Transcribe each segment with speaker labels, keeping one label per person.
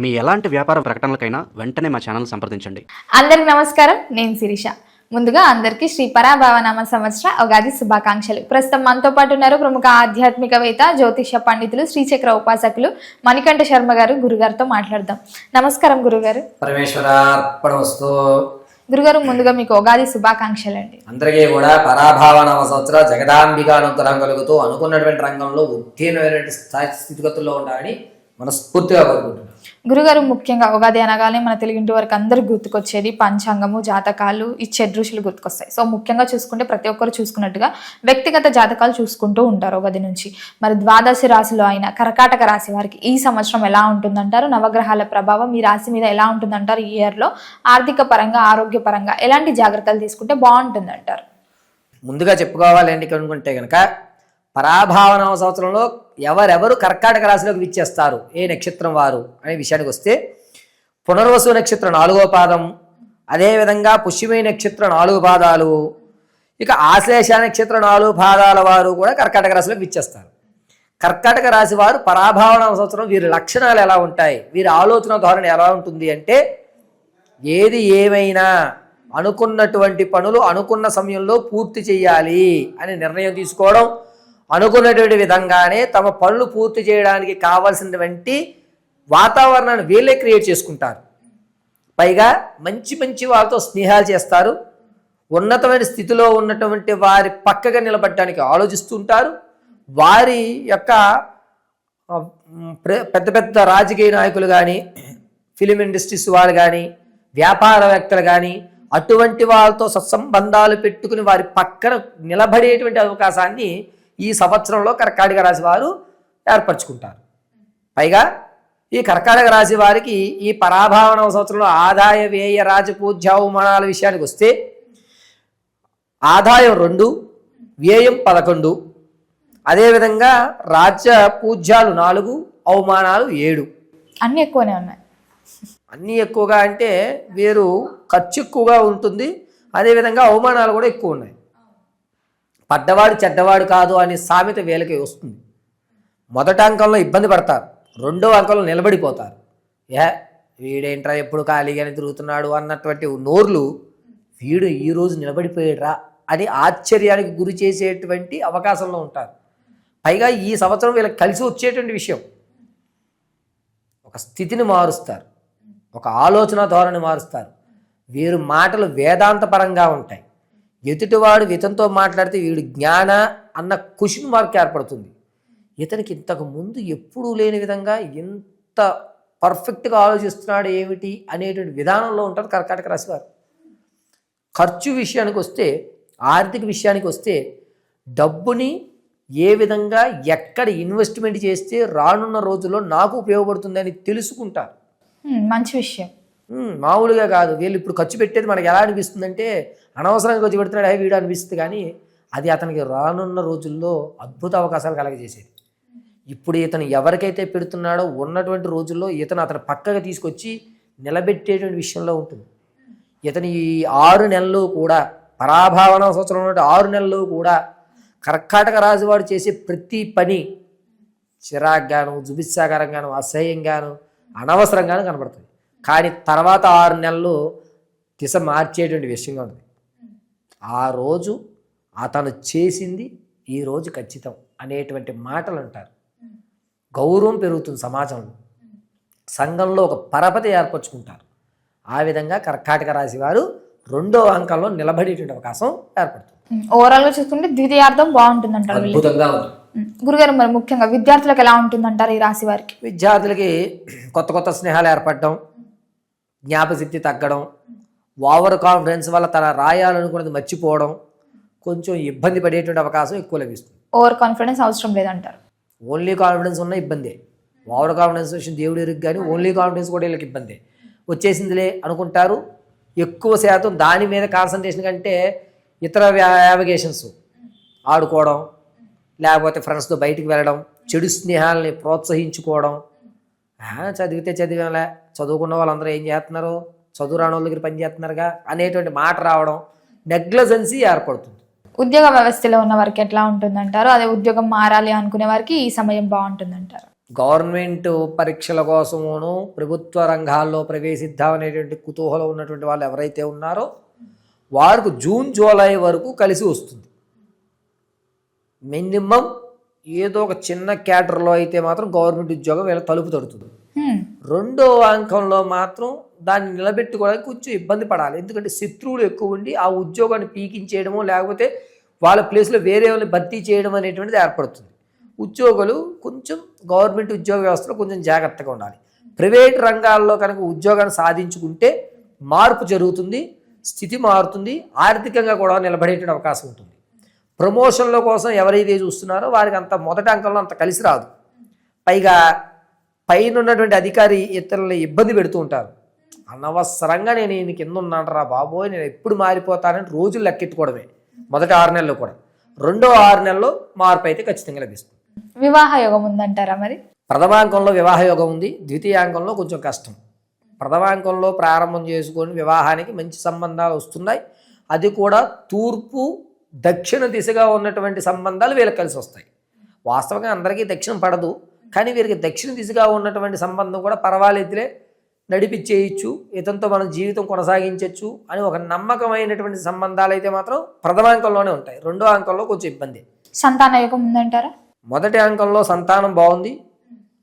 Speaker 1: మీ ఎలాంటి వ్యాపార ప్రకటనలకైనా వెంటనే మా ఛానల్ సంప్రదించండి.
Speaker 2: అందరికి నమస్కారం, నేను శిరీష. ముందుగా అందరికీ శ్రీ పరాభవనామ సంవత్సర ఉగాది శుభాకాంక్షలు. ప్రస్తుతం మనతో పాటు ఉన్నారు ప్రముఖ ఆధ్యాత్మికవేత్త, జ్యోతిష పండితులు, శ్రీచక్ర ఉపాసకులు మణికంఠ శర్మ గారు. గురుగారితో మాట్లాడదాం. నమస్కారం గురుగారు.
Speaker 3: పరమేశ్వరార్పణమస్తు.
Speaker 2: గురుగారు, ముందుగా మీకు ఉగాది శుభాకాంక్షలు అండి.
Speaker 3: అందరికీ కూడా పరాభావనామ సంవత్సర జగదాంబికా అనుగ్రహం కలుగుతూ అనుకున్నటువంటి రంగంలో ఉత్తీర్ణమైనటువంటి స్థితిగతుల్లో ఉండాలని మనస్ఫూర్తిగా కోరుకుంటున్నాను.
Speaker 2: గురుగారు, ముఖ్యంగా ఉగాది అనగానే మన తెలుగింటి వరకు అందరూ గుర్తుకొచ్చేది పంచాంగము, జాతకాలు, ఈ ఋషులు గుర్తుకొస్తాయి. సో ముఖ్యంగా చూసుకుంటే ప్రతి ఒక్కరు చూసుకున్నట్టుగా వ్యక్తిగత జాతకాలు చూసుకుంటూ ఉంటారు ఉగాది నుంచి. మరి ద్వాదశి రాశిలో అయిన కర్కాటక రాశి వారికి ఈ సంవత్సరం ఎలా ఉంటుందంటారు? నవగ్రహాల ప్రభావం ఈ రాశి మీద ఎలా ఉంటుందంటారు? ఈ ఇయర్లో ఆర్థిక పరంగా, ఆరోగ్య పరంగా ఎలాంటి జాగ్రత్తలు తీసుకుంటే బాగుంటుందంటారు?
Speaker 3: ముందుగా చెప్పుకోవాలండి అనుకుంటే కనుక పరాభావనామ సంవత్సరంలో ఎవరెవరు కర్కాటక రాశిలోకి విచ్చేస్తారు, ఏ నక్షత్రం వారు అనే విషయానికి వస్తే పునర్వసు నక్షత్రం 4వ పాదం, అదేవిధంగా పుష్యమి నక్షత్రం 4 పాదాలు, ఇక ఆశ్లేష నక్షత్రం 4 పాదాల వారు కూడా కర్కాటక రాశిలోకి విచ్చేస్తారు. కర్కాటక రాశి వారు పరాభావనామ సంవత్సరం వీరి లక్షణాలు ఎలా ఉంటాయి, వీరి ఆలోచన ధోరణి ఎలా ఉంటుంది అంటే, ఏది ఏమైనా అనుకున్నటువంటి పనులు అనుకున్న సమయంలో పూర్తి చేయాలి అని నిర్ణయం తీసుకోవడం, అనుకున్నటువంటి విధంగానే తమ పనులు పూర్తి చేయడానికి కావాల్సినటువంటి వాతావరణాన్ని వీళ్ళే క్రియేట్ చేసుకుంటారు. పైగా మంచి మంచి వాళ్ళతో స్నేహాలు చేస్తారు. ఉన్నతమైన స్థితిలో ఉన్నటువంటి వారి పక్కగా నిలబడడానికి ఆలోచిస్తుంటారు. వారి యొక్క పెద్ద పెద్ద రాజకీయ నాయకులు కానీ, ఫిలిం ఇండస్ట్రీస్ వాళ్ళు కానీ, వ్యాపారవేత్తలు కానీ అటువంటి వాళ్ళతో సత్సంబంధాలు పెట్టుకుని వారి పక్కన నిలబడేటువంటి అవకాశాన్ని ఈ సంవత్సరంలో కర్కాటక రాశి వారు ఏర్పరచుకుంటారు. పైగా ఈ కర్కాటక రాశి వారికి ఈ పరాభావన సంవత్సరంలో ఆదాయ వ్యయ రాజపూజ్య అవమానాల విషయానికి వస్తే ఆదాయం 2, వ్యయం 11, అదేవిధంగా రాజ్య పూజ్యాలు 4, అవమానాలు 7.
Speaker 2: అన్నీ ఎక్కువనే ఉన్నాయి.
Speaker 3: అన్నీ ఎక్కువగా అంటే వీరు ఖర్చు ఎక్కువగా ఉంటుంది, అదేవిధంగా అవమానాలు కూడా ఎక్కువ ఉన్నాయి. పడ్డవాడు చెడ్డవాడు కాదు అనే సామెత వీళ్ళకి వస్తుంది. మొదటి అంకంలో ఇబ్బంది పడతారు, 2వ అంకంలో నిలబడిపోతారు. వీడేంట్రా ఎప్పుడు ఖాళీగానే తిరుగుతున్నాడు అన్నటువంటి నోర్లు వీడు ఈరోజు నిలబడిపోయాడురా అని ఆశ్చర్యానికి గురి చేసేటువంటి అవకాశంలో ఉంటారు. పైగా ఈ సంవత్సరం వీళ్ళకి కలిసి వచ్చేటువంటి విషయం, ఒక స్థితిని మారుస్తారు, ఒక ఆలోచన ధోరణి మారుస్తారు. వీరు మాటలు వేదాంతపరంగా ఉంటాయి. ఎదుటివాడు ఇతనితో మాట్లాడితే వీడు జ్ఞాన అన్న క్వశ్చన్ మార్క్ ఏర్పడుతుంది. ఇతనికి ఇంతకు ముందు ఎప్పుడూ లేని విధంగా ఎంత పర్ఫెక్ట్గా ఆలోచిస్తున్నాడు ఏమిటి అనేటువంటి విధానంలో ఉంటారు కర్కాటక రాశి వారు. ఖర్చు విషయానికి వస్తే, ఆర్థిక విషయానికి వస్తే డబ్బుని ఏ విధంగా ఎక్కడ ఇన్వెస్ట్మెంట్ చేస్తే రానున్న రోజుల్లో నాకు ఉపయోగపడుతుందని తెలుసుకుంటారు.
Speaker 2: మంచి విషయం.
Speaker 3: మామూలుగా కాదు, వీళ్ళు ఇప్పుడు ఖర్చు పెట్టేది మనకి ఎలా అనిపిస్తుందంటే అనవసరంగా ఖర్చు పెడుతున్నాడు వీడు అనిపిస్తుంది, కానీ అది అతనికి రానున్న రోజుల్లో అద్భుత అవకాశాలు కలగజేసేది. ఇప్పుడు ఇతను ఎవరికైతే పెడుతున్నాడో ఉన్నటువంటి రోజుల్లో ఇతను అతను పక్కగా తీసుకొచ్చి నిలబెట్టేటువంటి విషయంలో ఉంటుంది. ఇతను ఈ 6 నెలలు కూడా పరాభావన సంవత్సరం ఉన్నట్టు 6 నెలలు కూడా కర్కాటక రాశి వాడు చేసే ప్రతి పని చిరాగ్గాను, జుబిత్సాకరంగాను, అసహ్యంగాను, అనవసరంగాను కనబడుతుంది. కానీ తర్వాత 6 నెలలు దిశ మార్చేటువంటి విషయంగా ఉంటుంది. ఆ రోజు అతను చేసింది ఈ రోజు ఖచ్చితం అనేటువంటి మాటలు అంటారు. గౌరవం పెరుగుతుంది సమాజంలో, సంఘంలో ఒక పరపతి ఏర్పరచుకుంటారు. ఆ విధంగా కర్కాటక రాశి వారు 2వ అంకంలో నిలబడేటువంటి అవకాశం ఏర్పడుతుంది.
Speaker 2: ఓవరాల్ గా చూసుకుంటే ద్వితీయార్థం బాగుంటుందంటారు.
Speaker 3: అద్భుతంగా ఉంటుంది.
Speaker 2: గురుగారు, మరి ముఖ్యంగా విద్యార్థులకు ఎలా ఉంటుందంటారు ఈ రాశి వారికి?
Speaker 3: విద్యార్థులకి కొత్త కొత్త స్నేహాలు ఏర్పడడం, జ్ఞాపశక్తి తగ్గడం, ఓవర్ కాన్ఫిడెన్స్ వల్ల తన రాయాలనుకున్నది మర్చిపోవడం, కొంచెం ఇబ్బంది పడేటువంటి అవకాశం ఎక్కువ లభిస్తుంది.
Speaker 2: ఓవర్ కాన్ఫిడెన్స్ అవసరం లేదంటారు.
Speaker 3: ఓన్లీ కాన్ఫిడెన్స్ ఉన్న ఇబ్బందే. ఓవర్ కాన్ఫిడెన్స్ విషయం దేవుడు ఎరుగు, కానీ ఓన్లీ కాన్ఫిడెన్స్ కూడా వీళ్ళకి ఇబ్బందే. వచ్చేసిందిలే అనుకుంటారు. ఎక్కువ శాతం దాని మీద కాన్సన్ట్రేషన్ కంటే ఇతర యావిగేషన్స్, ఆడుకోవడం, లేకపోతే ఫ్రెండ్స్తో బయటికి వెళ్ళడం, చెడు స్నేహాలని ప్రోత్సహించుకోవడం, చదివితే చదివేలా, చదువుకున్న వాళ్ళందరూ ఏం చేస్తున్నారు, చదువు రాని వాళ్ళ దగ్గర పని చేస్తున్నారుగా అనేటువంటి మాట రావడం, నెగ్లజెన్సీ ఏర్పడుతుంది.
Speaker 2: ఉద్యోగ వ్యవస్థలో ఉన్న వారికి ఎట్లా ఉంటుందంటారు? అదే ఉద్యోగం మారాలి అనుకునే వారికి ఈ సమయం బాగుంటుందంటారు.
Speaker 3: గవర్నమెంట్ పరీక్షల కోసమును ప్రభుత్వ రంగాల్లో ప్రవేశిద్దామనేటువంటి కుతూహలం ఉన్నటువంటి వాళ్ళు ఎవరైతే ఉన్నారో వారికి జూన్ జూలై వరకు కలిసి వస్తుంది. మినిమం ఏదో ఒక చిన్న క్యాటర్లో అయితే మాత్రం గవర్నమెంట్ ఉద్యోగం వీళ్ళ తలుపు తడుతుంది. రెండో అంకంలో మాత్రం దాన్ని నిలబెట్టుకోవడానికి కొంచెం ఇబ్బంది పడాలి. ఎందుకంటే శత్రువులు ఎక్కువ ఉండి ఆ ఉద్యోగాన్ని పీకించేయడమో లేకపోతే వాళ్ళ ప్లేస్లో వేరే వాళ్ళని భర్తీ చేయడం అనేటువంటిది ఏర్పడుతుంది. ఉద్యోగులు కొంచెం గవర్నమెంట్ ఉద్యోగ వ్యవస్థలో కొంచెం జాగ్రత్తగా ఉండాలి. ప్రైవేట్ రంగాల్లో కనుక ఉద్యోగాన్ని సాధించుకుంటే మార్పు జరుగుతుంది, స్థితి మారుతుంది, ఆర్థికంగా కూడా నిలబడేట అవకాశం ఉంటుంది. ప్రమోషన్ల కోసం ఎవరైతే చూస్తున్నారో వారికి అంత మొదటి అంకంలో అంత కలిసి రాదు. పైగా పైన ఉన్నటువంటి అధికారి ఇతరులని ఇబ్బంది పెడుతూ ఉంటారు. అనవసరంగా నేను ఈయన కింద ఉన్నానరా బాబోయ్, నేను ఎప్పుడు మారిపోతానని రోజులు లెక్కెట్టుకోవడమే మొదటి 6 నెలలు కూడా. రెండో 6 నెలల్లో మార్పు అయితే ఖచ్చితంగా లభిస్తుంది.
Speaker 2: వివాహ యోగం ఉందంటారా మరి?
Speaker 3: ప్రథమాంకంలో వివాహ యోగం ఉంది, ద్వితీయాంకంలో కొంచెం కష్టం. ప్రథమాంకంలో ప్రారంభం చేసుకొని వివాహానికి మంచి సంబంధాలు వస్తున్నాయి. అది కూడా తూర్పు దక్షిణ దిశగా ఉన్నటువంటి సంబంధాలు వీళ్ళకి కలిసి వస్తాయి. వాస్తవంగా అందరికీ దక్షిణం పడదు, కానీ వీరికి దక్షిణ దిశగా ఉన్నటువంటి సంబంధం కూడా పర్వాలేదులే, నడిపించేయచ్చు, ఇతనితో మనం జీవితం కొనసాగించవచ్చు అని ఒక నమ్మకమైనటువంటి సంబంధాలు అయితే మాత్రం ప్రథమాంకంలోనే ఉంటాయి. రెండో అంకంలో కొంచెం ఇబ్బంది.
Speaker 2: సంతాన యోగం ఉందంటారా?
Speaker 3: మొదటి అంకంలో సంతానం బాగుంది,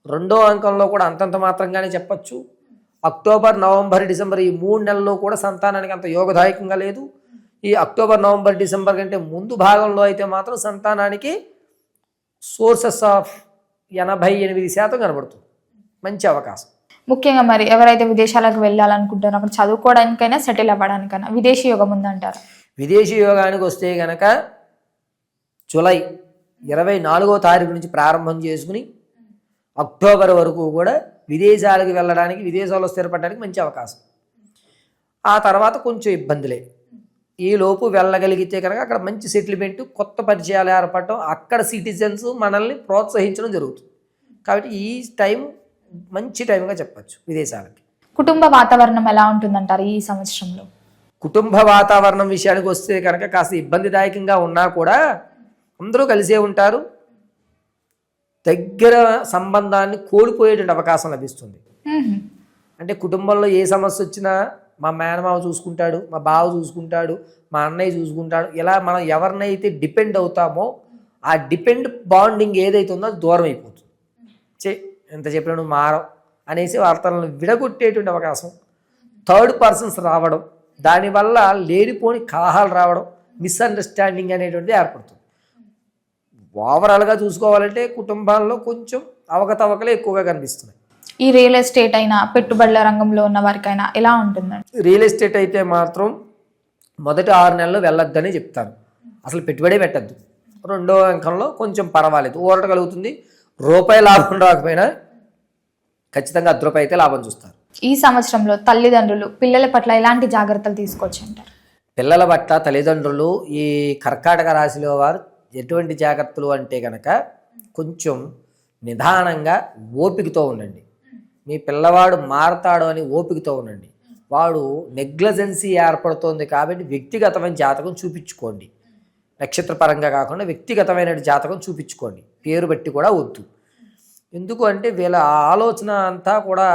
Speaker 3: రెండో అంకంలో కూడా అంతంత మాత్రంగానే చెప్పచ్చు. అక్టోబర్, నవంబర్, డిసెంబర్ ఈ 3 నెలల్లో కూడా సంతానానికి అంత యోగదాయకంగా లేదు. ఈ అక్టోబర్, నవంబర్, డిసెంబర్ కంటే ముందు భాగంలో అయితే మాత్రం సంతానానికి సోర్సెస్ ఆఫ్ 88% కనబడుతుంది. మంచి అవకాశం.
Speaker 2: ముఖ్యంగా మరి ఎవరైతే విదేశాలకు వెళ్ళాలనుకుంటారో అక్కడ చదువుకోవడానికైనా సెటిల్ అవ్వడానికైనా విదేశీ యోగం ఉందంటారా?
Speaker 3: విదేశీ యోగానికి వస్తే కనుక జూలై 24వ తారీఖు నుంచి ప్రారంభం చేసుకుని అక్టోబర్ వరకు కూడా విదేశాలకు వెళ్ళడానికి, విదేశాల్లో స్థిరపడడానికి మంచి అవకాశం. ఆ తర్వాత కొంచెం ఇబ్బందులే. ఈ లోపు వెళ్ళగలిగితే కనుక అక్కడ మంచి సెటిల్మెంట్, కొత్త పరిచయాలు ఏర్పడటం, అక్కడ సిటిజన్స్ మనల్ని ప్రోత్సహించడం జరుగుతుంది. కాబట్టి ఈ టైం మంచి టైంగా చెప్పచ్చు విదేశాలకి.
Speaker 2: కుటుంబ వాతావరణం ఎలా ఉంటుందంటారు ఈ సంవత్సరంలో?
Speaker 3: కుటుంబ వాతావరణం విషయానికి వస్తే కనుక కాస్త ఇబ్బందిదాయకంగా ఉన్నా కూడా అందరూ కలిసే ఉంటారు. దగ్గర సంబంధాన్ని కోల్పోయేటువంటి అవకాశం లభిస్తుంది. అంటే కుటుంబంలో ఏ సమస్య వచ్చినా మా మేనమామ చూసుకుంటాడు, మా బావ చూసుకుంటాడు, మా అన్నయ్య చూసుకుంటాడు, ఇలా మనం ఎవరినైతే డిపెండ్ అవుతామో ఆ డిపెండ్ బాండింగ్ ఏదైతే ఉందో అది దూరం అయిపోతుంది. ఎంత చెప్పినా నువ్వు మారవు అనేసి వార్తలను విడగొట్టేటువంటి అవకాశం, థర్డ్ పర్సన్స్ రావడం, దానివల్ల లేనిపోని కలహాలు రావడం, మిస్అండర్స్టాండింగ్ అనేటువంటిది ఏర్పడుతుంది. ఓవరాల్గా చూసుకోవాలంటే కుటుంబాల్లో కొంచెం అవకతవకలే ఎక్కువగా కనిపిస్తున్నాయి.
Speaker 2: ఈ రియల్ ఎస్టేట్ అయినా పెట్టుబడుల రంగంలో ఉన్న వారికైనా ఎలా ఉంటుందండి?
Speaker 3: రియల్ ఎస్టేట్ అయితే మాత్రం మొదటి 6 నెలలు వెళ్ళొద్దని చెప్తాను. అసలు పెట్టుబడే పెట్టద్దు. రెండో అంకంలో కొంచెం పర్వాలేదు, ఊరట కలుగుతుంది. రూపాయి లాభం రాకపోయినా ఖచ్చితంగా ₹10 అయితే లాభం చూస్తారు.
Speaker 2: ఈ సంవత్సరంలో తల్లిదండ్రులు పిల్లల పట్ల ఎలాంటి జాగ్రత్తలు తీసుకోవచ్చు అంటారు?
Speaker 3: పిల్లల పట్ల తల్లిదండ్రులు ఈ కర్కాటక రాశిలో వారు ఎటువంటి జాగ్రత్తలు అంటే కనుక కొంచెం నిదానంగా ఓపికతో ఉండండి. మీ పిల్లవాడు మారతాడు అని ఓపికతో ఉండండి. వాడు నెగ్లజెన్సీ ఏర్పడుతోంది కాబట్టి వ్యక్తిగతమైన జాతకం చూపించుకోండి. నక్షత్రపరంగా కాకుండా వ్యక్తిగతమైన జాతకం చూపించుకోండి. పేరు బట్టి కూడా వద్దు. ఎందుకు అంటే వీళ్ళ ఆలోచన అంతా కూడా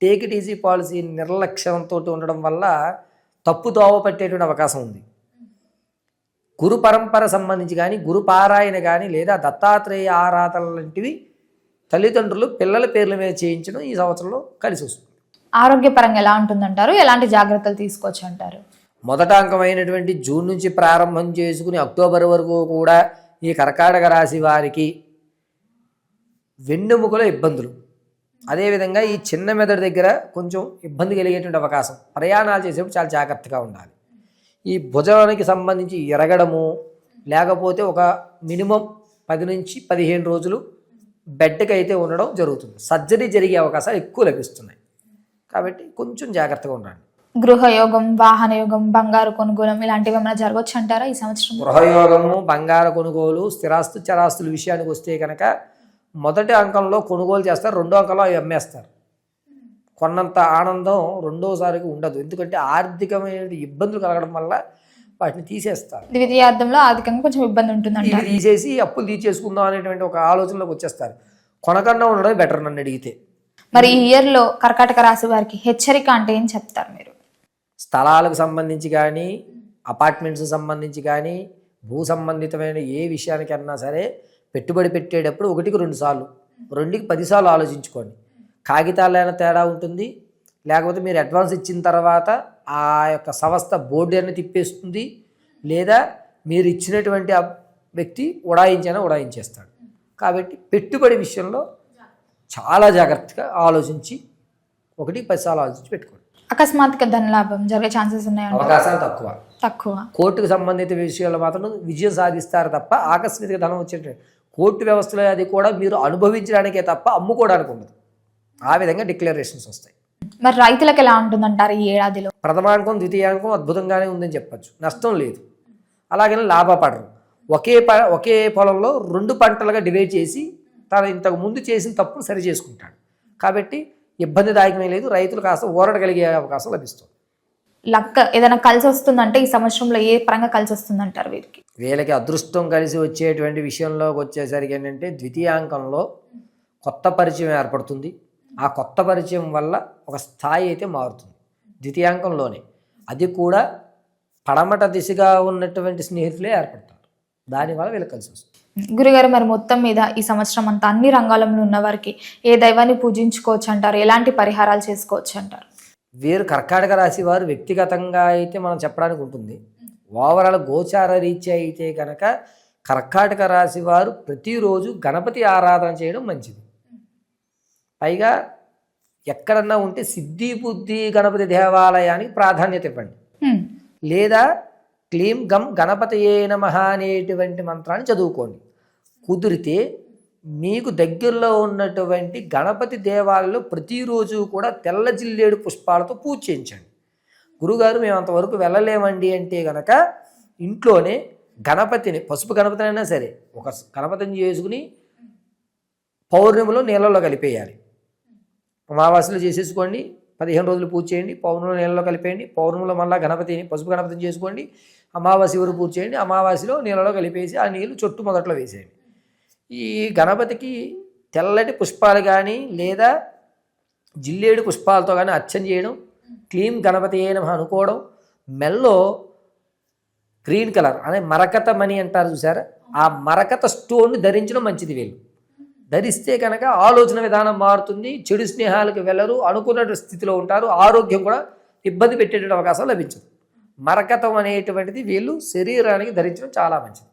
Speaker 3: టేక్ ఇట్ ఈజీ పాలసీ నిర్లక్ష్యంతో ఉండడం వల్ల తప్పుదోవ పట్టేటువంటి అవకాశం ఉంది. గురు పరంపర సంబంధించి కానీ, గురు పారాయణ కానీ, లేదా దత్తాత్రేయ ఆరాధన లాంటివి తల్లిదండ్రులు పిల్లల పేర్ల మీద చేయించడం ఈ సంవత్సరంలో కలిసి వస్తుంది.
Speaker 2: ఆరోగ్యపరంగా ఎలా ఉంటుందంటారు? ఎలాంటి జాగ్రత్తలు తీసుకోవచ్చు అంటారు?
Speaker 3: మొదట అంకమైనటువంటి జూన్ నుంచి ప్రారంభం చేసుకుని అక్టోబర్ వరకు కూడా ఈ కర్కాటక రాశి వారికి వెన్నెముకల ఇబ్బందులు, అదేవిధంగా ఈ చిన్న మెదడు దగ్గర కొంచెం ఇబ్బంది కలిగేటువంటి అవకాశం. ప్రయాణాలు చేసేప్పుడు చాలా జాగ్రత్తగా ఉండాలి. ఈ భుజానికి సంబంధించి ఎరగడము, లేకపోతే ఒక మినిమం 10 నుంచి 15 రోజులు బెడ్కి అయితే ఉండడం జరుగుతుంది. సర్జరీ జరిగే అవకాశాలు ఎక్కువ లభిస్తున్నాయి. కాబట్టి కొంచెం జాగ్రత్తగా ఉండండి.
Speaker 2: గృహయోగం, వాహన యోగం, బంగారు కొనుగోలు ఇలాంటివి ఏమైనా జరగవచ్చు అంటారా ఈ సంవత్సరం?
Speaker 3: గృహయోగము, బంగారు కొనుగోలు, స్థిరాస్తు చరాస్తుల విషయానికి వస్తే కనుక మొదటి అంకంలో కొనుగోలు చేస్తారు, రెండో అంకంలో అవి అమ్మేస్తారు. కొన్నంత ఆనందం రెండోసారికి ఉండదు. ఎందుకంటే ఆర్థికమైన ఇబ్బందులు కలగడం వల్ల వాటిని తీసేస్తారు.
Speaker 2: ద్వితీయార్థంలో ఆర్థికంగా కొంచెం ఇబ్బంది ఉంటుంది.
Speaker 3: ఇవి తీసేసి అప్పులు తీసేసుకుందాం అనేటువంటి ఒక ఆలోచనలోకి వచ్చేస్తారు. కొనకుండా ఉండడం బెటర్ నన్ను అడిగితే.
Speaker 2: మరి ఈ ఇయర్లో కర్కాటక రాశి వారికి హెచ్చరిక అంటే ఏం చెప్తారు మీరు?
Speaker 3: స్థలాలకు సంబంధించి కానీ, అపార్ట్మెంట్స్ సంబంధించి కానీ, భూ సంబంధితమైన ఏ విషయానికన్నా సరే పెట్టుబడి పెట్టేటప్పుడు 1కి 2 సార్లు, 2కి 10 సార్లు ఆలోచించుకోండి. కాగితాలైనా తేడా ఉంటుంది, లేకపోతే మీరు అడ్వాన్స్ ఇచ్చిన తర్వాత ఆ యొక్క సంస్థ బోర్డు అని తిప్పేస్తుంది, లేదా మీరు ఇచ్చినటువంటి ఆ వ్యక్తి ఉడాయించేస్తాడు. కాబట్టి పెట్టుబడి విషయంలో చాలా జాగ్రత్తగా ఆలోచించి 1కి 10 సార్లు ఆలోచించి పెట్టుకోండి.
Speaker 2: అకస్మాత్తుగా ధనలాభం జరిగే ఛాన్సెస్ ఉన్నాయండి?
Speaker 3: అవకాశాలు తక్కువ. కోర్టుకు సంబంధిత విషయాల్లో మాత్రం విజయం సాధిస్తారు తప్ప ఆకస్మిక ధనం వచ్చేట కోర్టు వ్యవస్థలో అది కూడా మీరు అనుభవించడానికే తప్ప అమ్ముకోవడానికి ఉండదు. ఆ విధంగా డిక్లరేషన్స్ వస్తాయి.
Speaker 2: మరి రైతులకు ఎలా ఉంటుందంటారు ఈ ఏడాదిలో?
Speaker 3: ప్రథమాంకం ద్వితీయాంకం అద్భుతంగానే ఉందని చెప్పచ్చు, నష్టం లేదు. అలాగని లాభపడరు. ఒకే పొలంలో 2 పంటలుగా డివైడ్ చేసి తను ఇంతకు ముందు చేసిన తప్పును సరి చేసుకుంటాడు. కాబట్టి ఇబ్బందిదాయకమే లేదు, రైతులు కాస్త ఊరడగలిగే అవకాశం లభిస్తుంది.
Speaker 2: లక్ ఏదైనా కలిసి వస్తుందంటే ఈ సంవత్సరంలో ఏ పరంగా కలిసి వస్తుందంటారు వీరికి?
Speaker 3: వీళ్ళకి అదృష్టం కలిసి వచ్చేటువంటి విషయంలోకి వచ్చేసరికి ఏంటంటే ద్వితీయాంకంలో కొత్త పరిచయం ఏర్పడుతుంది. ఆ కొత్త పరిచయం వల్ల ఒక స్థాయి అయితే మారుతుంది ద్వితీయాంకంలోనే. అది కూడా పడమట దిశగా ఉన్నటువంటి స్నేహితులే ఏర్పడతారు. దానివల్ల వీళ్ళకి కలిసి వస్తుంది.
Speaker 2: గురుగారు, మరి మొత్తం మీద ఈ సంవత్సరం అంతా అన్ని రంగాలలో ఉన్న వారికి ఏ దైవాన్ని పూజించుకోవచ్చు అంటారు? ఎలాంటి పరిహారాలు చేసుకోవచ్చు అంటారు?
Speaker 3: వీరు కర్కాటక రాశి వారు వ్యక్తిగతంగా అయితే మనం చెప్పడానికి ఉంటుంది. ఓవరాల్ గోచార రీత్యా అయితే కనుక కర్కాటక రాశి వారు ప్రతిరోజు గణపతి ఆరాధన చేయడం మంచిది. పైగా ఎక్కడన్నా ఉంటే సిద్ధి బుద్ధి గణపతి దేవాలయానికి ప్రాధాన్యత ఇవ్వండి, లేదా క్లీం గం గణపతయే నమః అనేటువంటి మంత్రాన్ని చదువుకోండి. కుదిరితే మీకు దగ్గరలో ఉన్నటువంటి గణపతి దేవాలయంలో ప్రతిరోజు కూడా తెల్ల జిల్లేడు పుష్పాలతో పూజ చేయించండి. గురుగారు మేము అంతవరకు వెళ్ళలేమండి అంటే కనుక ఇంట్లోనే గణపతిని, పసుపు గణపతిని అయినా సరే, ఒక గణపతిని చేసుకుని పౌర్ణమిలో నీళ్ళలో కలిపేయాలి. అమావాస్యలో చేసేసుకోండి, 15 రోజులు పూజ చేయండి, పౌర్ణమిలో నీళ్ళలో కలిపేయండి, పౌర్ణమిలో మళ్ళీ గణపతిని పసుపు గణపతిని చేసుకోండి, అమావాస్య వరకు పూజ చేయండి, అమావాస్యలో నీళ్ళలో కలిపేసి ఆ నీళ్ళు చుట్టూ మొదట్లో వేసేయండి. ఈ గణపతికి తెల్లటి పుష్పాలు కానీ లేదా జిల్లేడు పుష్పాలతో కానీ అర్చన చేయడం, క్లీం గణపతి నమః అనుకోవడం, మెల్లో గ్రీన్ కలర్ అనే మరకత మణి అంటారు చూసారా, ఆ మరకత స్టోన్ ధరించడం మంచిది. వీళ్ళు ధరిస్తే కనుక ఆలోచన విధానం మారుతుంది, చెడు స్నేహాలకు వెళ్ళరు, అనుకున్న స్థితిలో ఉంటారు, ఆరోగ్యం కూడా ఇబ్బంది పెట్టేటువంటి అవకాశం లభించదు. మరకతం అనేటువంటిది వీళ్ళు శరీరానికి ధరించడం చాలా మంచిది.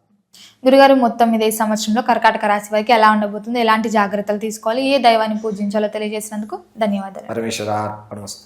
Speaker 2: గురుగారు, మొత్తం మీద ఈ సంవత్సరంలో కర్కాటక రాశి వారికి ఎలా ఉండబోతుంది, ఎలాంటి జాగ్రత్తలు తీసుకోవాలి, ఏ దైవాన్ని పూజించాలో తెలియజేసినందుకు ధన్యవాదాలు.
Speaker 3: పరమేశ్వర అర్పణమస్తు.